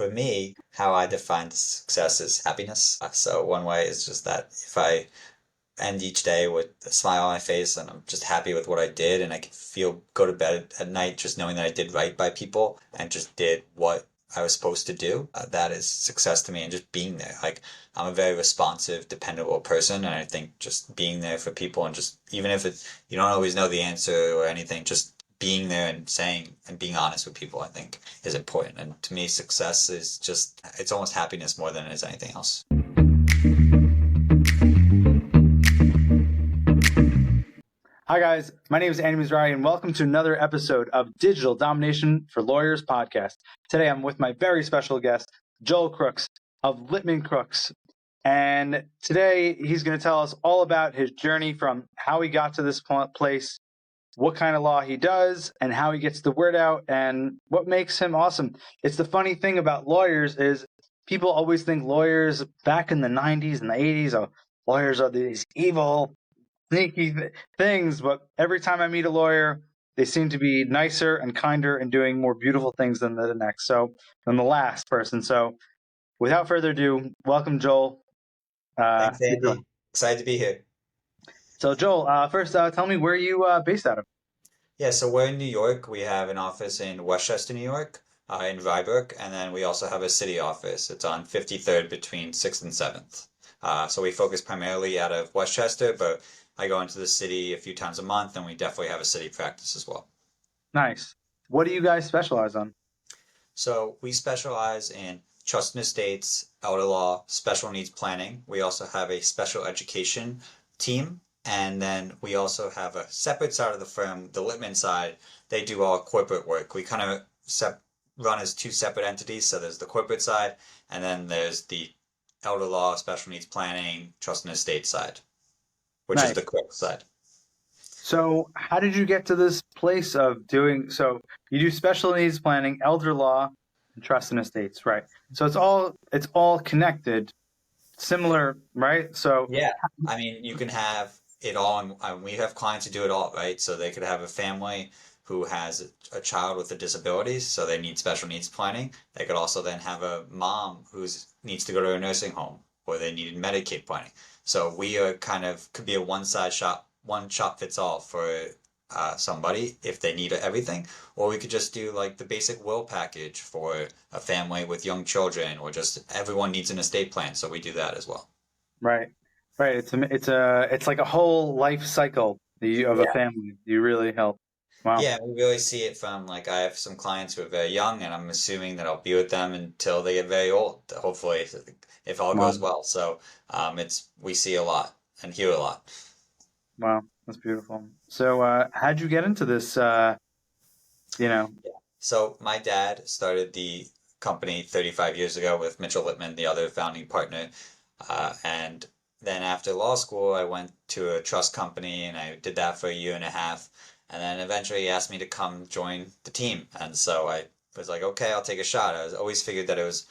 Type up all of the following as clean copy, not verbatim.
for me, how I define success is happiness. So one way is just that if I end each day with a smile on my face and I'm just happy with what I did and I can go to bed at night just knowing that I did right by people and just did what I was supposed to do, that is success to me and just being there. Like I'm a very responsive, dependable person and I think just being there for people and just even if you don't always know the answer or anything, just being there and saying and being honest with people, I think is important. And to me, success is just, it's almost happiness more than it is anything else. Hi, guys. My name is Andy Mizrahi, and welcome to another episode of Digital Domination for Lawyers podcast. Today, I'm with my very special guest, Joel Crooks of Litman Crooks. And today, he's going to tell us all about his journey from how he got to this place, what kind of law he does, and how he gets the word out, and what makes him awesome. It's the funny thing about lawyers is people always think lawyers back in the 90s and the 80s, lawyers are these evil, sneaky things, but every time I meet a lawyer, they seem to be nicer and kinder and doing more beautiful things than the next. So, than the last person. So, without further ado, welcome, Joel. Thanks, Andy. Excited to be here. So, Joel, first, tell me where you based out of. Yeah, so we're in New York. We have an office in Westchester, New York, in Rybrook, and then we also have a city office. It's on 53rd between 6th and 7th. So we focus primarily out of Westchester, but I go into the city a few times a month, and we definitely have a city practice as well. Nice. What do you guys specialize on? So we specialize in trust and estates, elder law, special needs planning. We also have a special education team. And then we also have a separate side of the firm, the Litman side. They do all corporate work. We kind of run as two separate entities. So there's the corporate side, and then there's the elder law, special needs planning, trust and estate side, which is the corporate side. So how did you get to this place of doing, so you do special needs planning, elder law, and trust and estates, right? So it's all connected, similar, right? So yeah, I mean, you can have it all, and we have clients who do it all, right? So they could have a family who has a child with a disability, so they need special needs planning. They could also then have a mom who needs to go to a nursing home, or they needed Medicaid planning. So we are could be a one shop fits all for somebody if they need everything, or we could just do like the basic will package for a family with young children, or just everyone needs an estate plan. So we do that as well. Right. It's like a whole life cycle of a family. You really help. Wow. Yeah, we really see it from like I have some clients who are very young, and I'm assuming that I'll be with them until they get very old. Hopefully, if all goes well. So we see a lot and hear a lot. Wow, that's beautiful. So how'd you get into this? Yeah. So my dad started the company 35 years ago with Mitchell Litman, the other founding partner, and then after law school, I went to a trust company and I did that for a year and a half. And then eventually he asked me to come join the team. And so I was like, okay, I'll take a shot. I was always figured that it was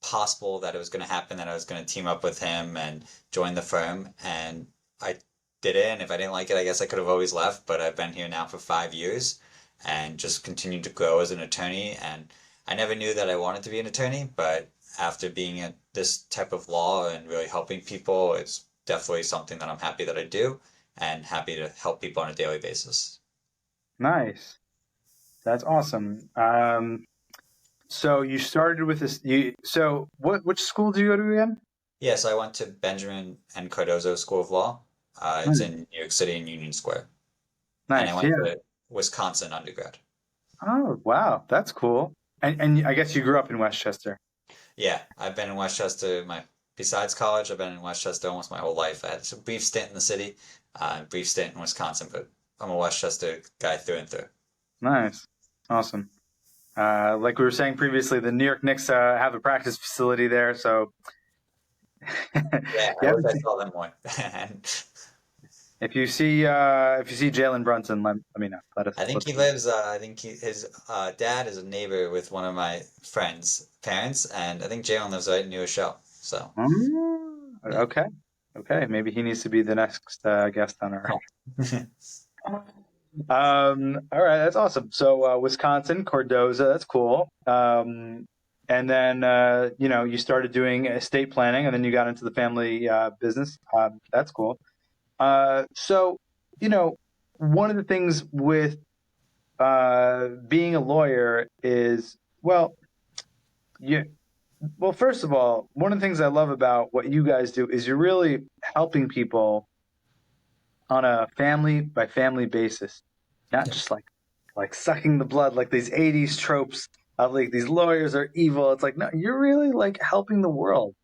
possible that it was going to happen, that I was going to team up with him and join the firm. And I did it. And if I didn't like it, I guess I could have always left. But I've been here now for 5 years and just continued to grow as an attorney. And I never knew that I wanted to be an attorney, but after being in this type of law and really helping people, it's definitely something that I'm happy that I do and happy to help people on a daily basis. Nice. That's awesome. So you started with this. Which school do you go to again? Yes, I went to Benjamin and Cardozo School of Law. It's in New York City in Union Square. Nice. And I went to Wisconsin undergrad. Oh, wow. That's cool. And I guess you grew up in Westchester. Yeah, I've been in Westchester. Besides college, I've been in Westchester almost my whole life. I had a brief stint in the city, a brief stint in Wisconsin, but I'm a Westchester guy through and through. Nice. Awesome. Like we were saying previously, the New York Knicks have a practice facility there, so yeah, I wish I saw them more. If you see Jalen Brunson, let me know. I think he lives. His dad is a neighbor with one of my friends' parents, and I think Jalen lives right near a show. So okay, maybe he needs to be the next guest on our. All right, that's awesome. So Wisconsin, Cardozo, that's cool. and then you started doing estate planning, and then you got into the family business. That's cool. So one of the things with being a lawyer is, you well, first of all, one of the things I love about what you guys do is you're really helping people on a family by family basis, not just like sucking the blood like these 80s tropes of like these lawyers are evil. It's like, no, you're really like helping the world.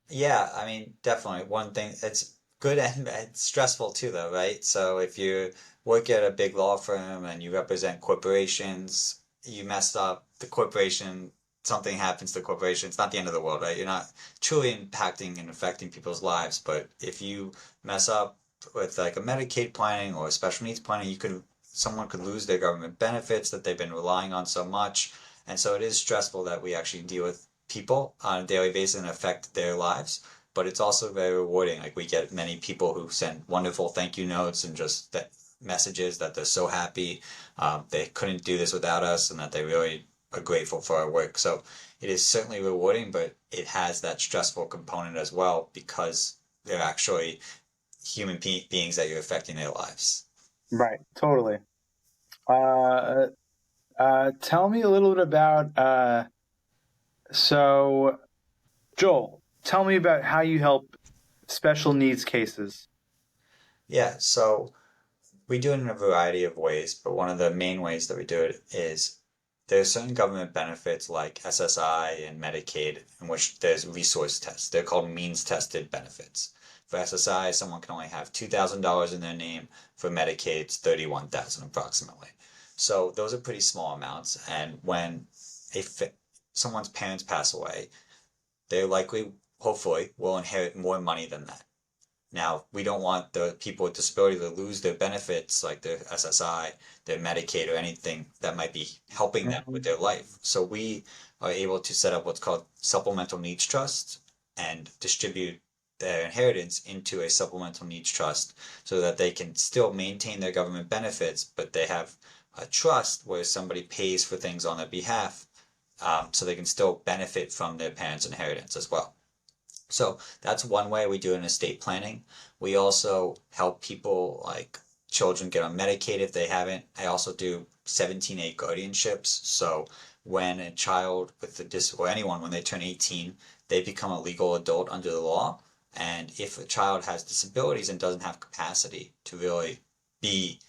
Yeah, I mean, definitely. One thing, it's good and it's stressful too, though, right? So if you work at a big law firm and you represent corporations, you mess up the corporation, something happens to the corporation, it's not the end of the world, right? You're not truly impacting and affecting people's lives, but if you mess up with like a Medicaid planning or a special needs planning, someone could lose their government benefits that they've been relying on so much. And so it is stressful that we actually deal with people on a daily basis and affect their lives. But it's also very rewarding. Like we get many people who send wonderful thank you notes and just that messages that they're so happy they couldn't do this without us and that they really are grateful for our work. So it is certainly rewarding, but it has that stressful component as well because they're actually human beings that you're affecting their lives. Right, totally. Uh, Tell me a little bit about so Joel. Tell me about how you help special needs cases. Yeah, so we do it in a variety of ways, but one of the main ways that we do it is there's certain government benefits like SSI and Medicaid in which there's resource tests. They're called means tested benefits. For SSI, someone can only have $2,000 in their name. For Medicaid, it's 31,000 approximately. So those are pretty small amounts. And when a someone's parents pass away, they likely, hopefully, will inherit more money than that. Now, we don't want the people with disability to lose their benefits like their SSI, their Medicaid, or anything that might be helping them with Mhm. their life. So we are able to set up what's called supplemental needs trust and distribute their inheritance into a supplemental needs trust so that they can still maintain their government benefits, but they have a trust where somebody pays for things on their behalf, so they can still benefit from their parents' inheritance as well. So that's one way we do it in estate planning. We also help people like children get on Medicaid if they haven't. I also do 17A guardianships. So when a child with a or anyone when they turn 18, they become a legal adult under the law. And if a child has disabilities and doesn't have capacity to really be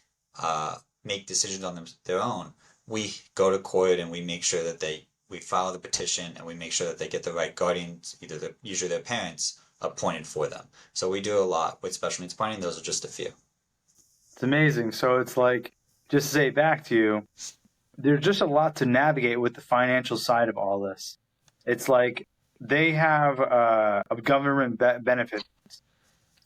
make decisions on their own, we go to court and we make sure that we file the petition and we make sure that they get the right guardians, usually their parents, appointed for them. So we do a lot with special needs planning. Those are just a few. It's amazing. So it's like, just to say back to you, there's just a lot to navigate with the financial side of all this. It's like they have a government benefit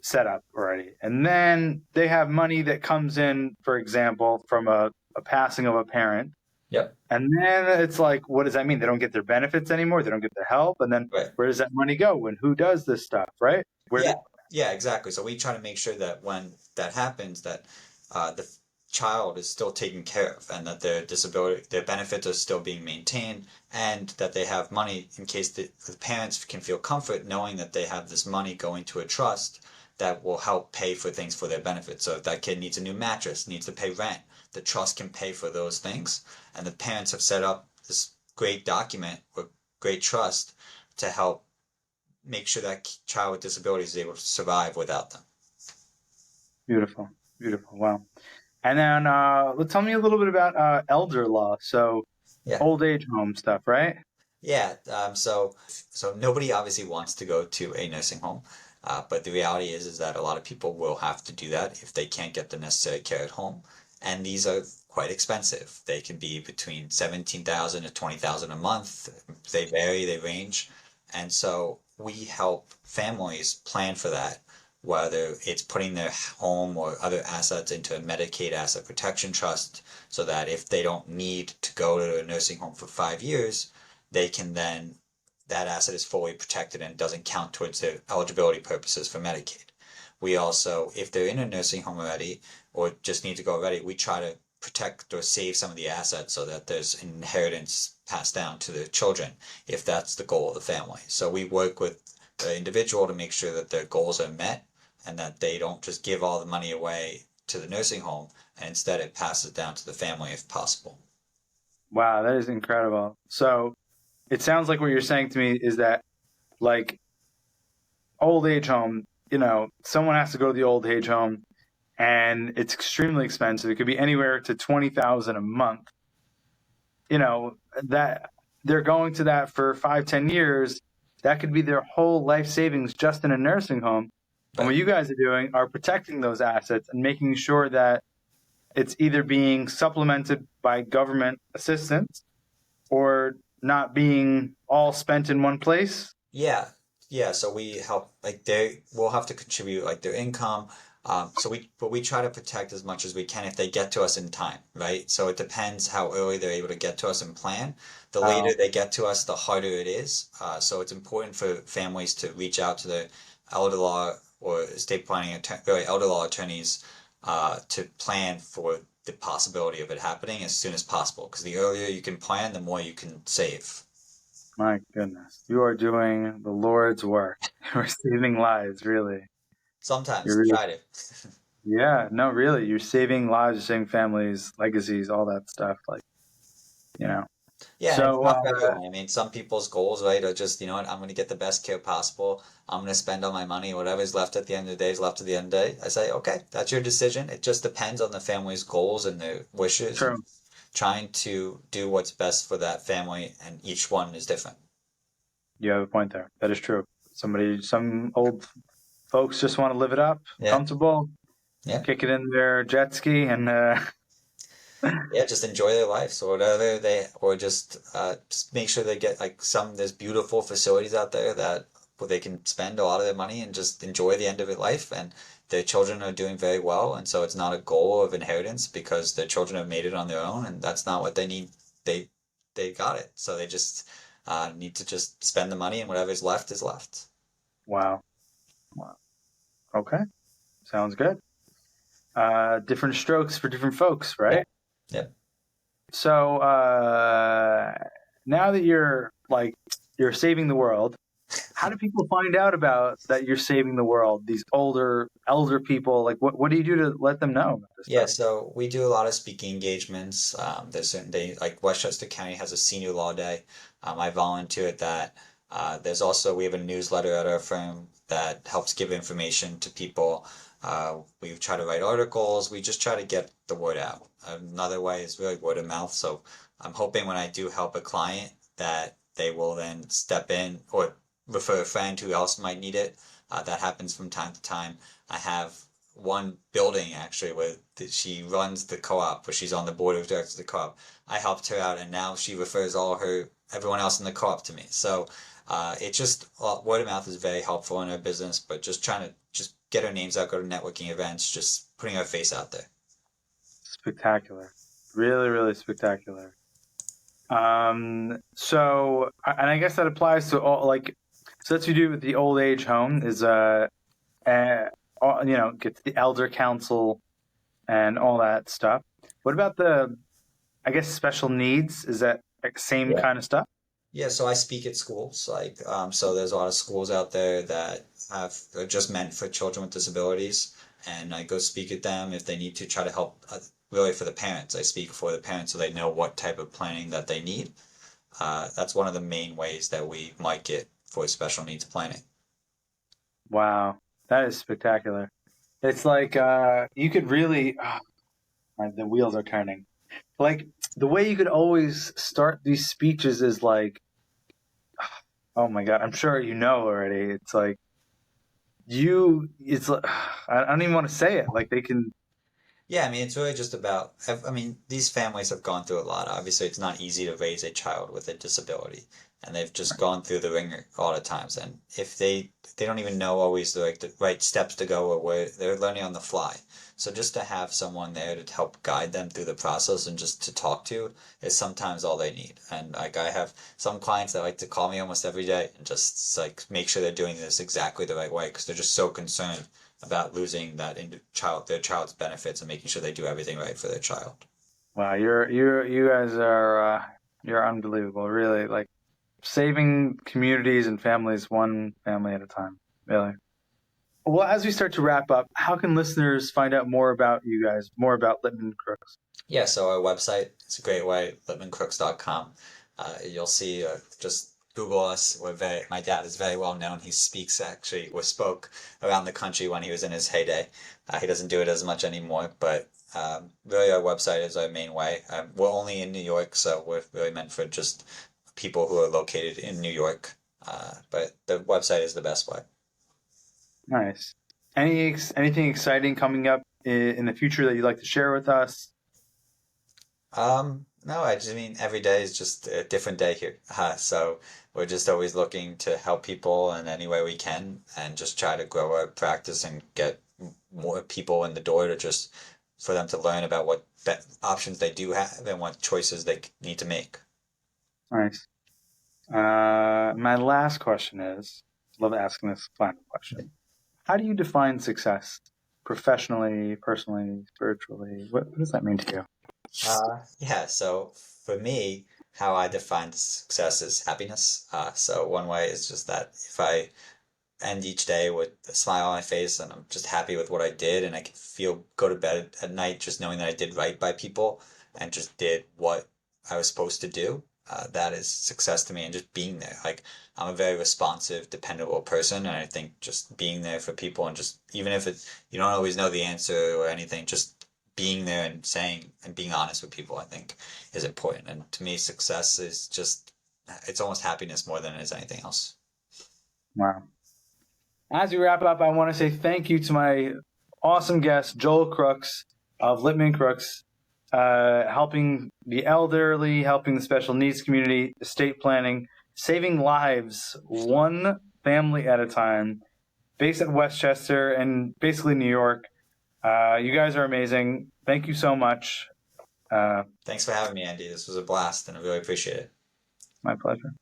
set up already, and then they have money that comes in, for example, from a passing of a parent. Yep. And then it's like, what does that mean? They don't get their benefits anymore. They don't get their help. And then Right. where does that money go? And who does this stuff, right? Yeah. Yeah, exactly. So we try to make sure that when that happens, that the child is still taken care of and that their disability, their benefits are still being maintained and that they have money in case the parents can feel comfort knowing that they have this money going to a trust that will help pay for things for their benefits. So if that kid needs a new mattress, needs to pay rent, the trust can pay for those things. And the parents have set up this great document or great trust to help make sure that child with disabilities is able to survive without them. Beautiful. Beautiful. Wow. And then tell me a little bit about elder law. So Yeah. old age home stuff, right? Yeah, so nobody obviously wants to go to a nursing home, but the reality is that a lot of people will have to do that if they can't get the necessary care at home, and these are quite expensive. They can be between 17,000 to 20,000 a month. They vary, they range, and so we help families plan for that, whether it's putting their home or other assets into a Medicaid asset protection trust, so that if they don't need to go to a nursing home for 5 years they can then that asset is fully protected and doesn't count towards their eligibility purposes for Medicaid. We also, if they're in a nursing home already or just need to go already, we try to protect or save some of the assets so that there's inheritance passed down to the children if that's the goal of the family. So we work with the individual to make sure that their goals are met and that they don't just give all the money away to the nursing home, and instead it passes down to the family if possible. Wow, that is incredible. So it sounds like what you're saying to me is that, like, old age home, someone has to go to the old age home and it's extremely expensive. It could be anywhere to 20,000 a month. That they're going to that for 5-10 years. That could be their whole life savings just in a nursing home. And what you guys are doing are protecting those assets and making sure that it's either being supplemented by government assistance or not being all spent in one place. Yeah, yeah. So we help, like, they will have to contribute like their income. But we try to protect as much as we can if they get to us in time, right? So it depends how early they're able to get to us and plan. The later they get to us, the harder it is. So it's important for families to reach out to the elder law or estate planning, really elder law attorneys, to plan for the possibility of it happening as soon as possible. Because the earlier you can plan, the more you can save. My goodness, you are doing the Lord's work. You're saving lives, really. Sometimes You're really, try to. yeah, no, really, you're saving lives, you're saving families, legacies, all that stuff. Like, you know. Yeah, and it's So, not for everyone. I mean, some people's goals, right, are just, what, I'm going to get the best care possible. I'm going to spend all my money. Whatever's left at the end of the day is left at the end of the day. I say, okay, that's your decision. It just depends on the family's goals and their wishes and true. trying to do what's best for that family, and each one is different. You have a point there. That is true. Some old folks just want to live it up, Yeah, comfortable, yeah. kick it in their jet ski, and Yeah, just enjoy their lives or whatever or just make sure they get like there's beautiful facilities out there that where they can spend a lot of their money and just enjoy the end of their life, and their children are doing very well, and so it's not a goal of inheritance because their children have made it on their own, and that's not what they need. They they got it, so they just need to just spend the money, and whatever's left is left. wow, wow. Okay, sounds good. Different strokes for different folks, Yeah, right? yeah. So now that you're saving the world, how do people find out about that you're saving the world? These elder people, like what do you do to let them know about this Yeah, stuff? so we do a lot of speaking engagements. There's certain days, like Westchester County has a senior law day. I volunteer at that. We have a newsletter at our firm that helps give information to people. We try to write articles. We just try to get the word out. Another way is really word of mouth. So I'm hoping when I do help a client that they will then step in or refer a friend who else might need it. That happens from time to time. I have one building actually where she runs the co-op, where she's on the board of directors of the co-op. I helped her out, and now she refers everyone else in the co-op to me. So it just word of mouth is very helpful in our business, but just trying to just get our names out, go to networking events, just putting our face out there. Spectacular, really, really spectacular. So, and I guess that applies to all, like, so that's what you do with the old age home is, get the elder council and all that stuff. What about I guess, special needs? Is that like same Yeah. kind of stuff? Yeah, so I speak at schools, so there's a lot of schools out there that are just meant for children with disabilities, and I go speak at them if they need to try to help, really for the parents. I speak for the parents so they know what type of planning that they need. That's one of the main ways that we might get for special needs planning. Wow, that is spectacular. It's like you could really, the wheels are turning. Like the way you could always start these speeches is like, oh my God, I'm sure you know already. It's like it's like, I don't even want to say it. Like they can, Yeah, I mean, it's really just about, I mean, these families have gone through a lot. Obviously, it's not easy to raise a child with a disability, and they've just gone through the ringer a lot of times. And if they don't even know always the right steps to go, or where they're learning on the fly. So just to have someone there to help guide them through the process and just to talk to is sometimes all they need. And like I have some clients that like to call me almost every day and just like make sure they're doing this exactly the right way because they're just so concerned about losing their child's benefits and making sure they do everything right for their child. Wow, you guys are you're unbelievable. Really, like saving communities and families one family at a time. Really. Well, as we start to wrap up, how can listeners find out more about you guys, more about Litman Crooks? Yeah, so our website, it's a great way, litmancrooks.com. You'll see, just Google us. My dad is very well known. He speaks actually, or spoke around the country when he was in his heyday. He doesn't do it as much anymore, but really our website is our main way. We're only in New York, so we're really meant for just people who are located in New York. But the website is the best way. Nice. Anything exciting coming up in the future that you'd like to share with us? No, I just mean every day is just a different day here. So we're just always looking to help people in any way we can and just try to grow our practice and get more people in the door to just for them to learn about what options they do have and what choices they need to make. Nice. My last question is, love asking this final question. How do you define success professionally, personally, spiritually? What does that mean to you? Yeah, so for me, how I define success is happiness. So one way is just that if I end each day with a smile on my face and I'm just happy with what I did and I can go to bed at night just knowing that I did right by people and just did what I was supposed to do. That is success to me and just being there. Like I'm a very responsive, dependable person and I think just being there for people and just even if you don't always know the answer or anything, just being there and saying and being honest with people, I think is important. And to me, success is just it's almost happiness more than it is anything else. Wow. As we wrap up, I want to say thank you to my awesome guest, Joel Crooks of Litman Crooks, helping the elderly, helping the special needs community, estate planning, saving lives one family at a time, based at Westchester and basically New York. You guys are amazing. Thank you so much. Thanks for having me, Andy. This was a blast and I really appreciate it. My pleasure.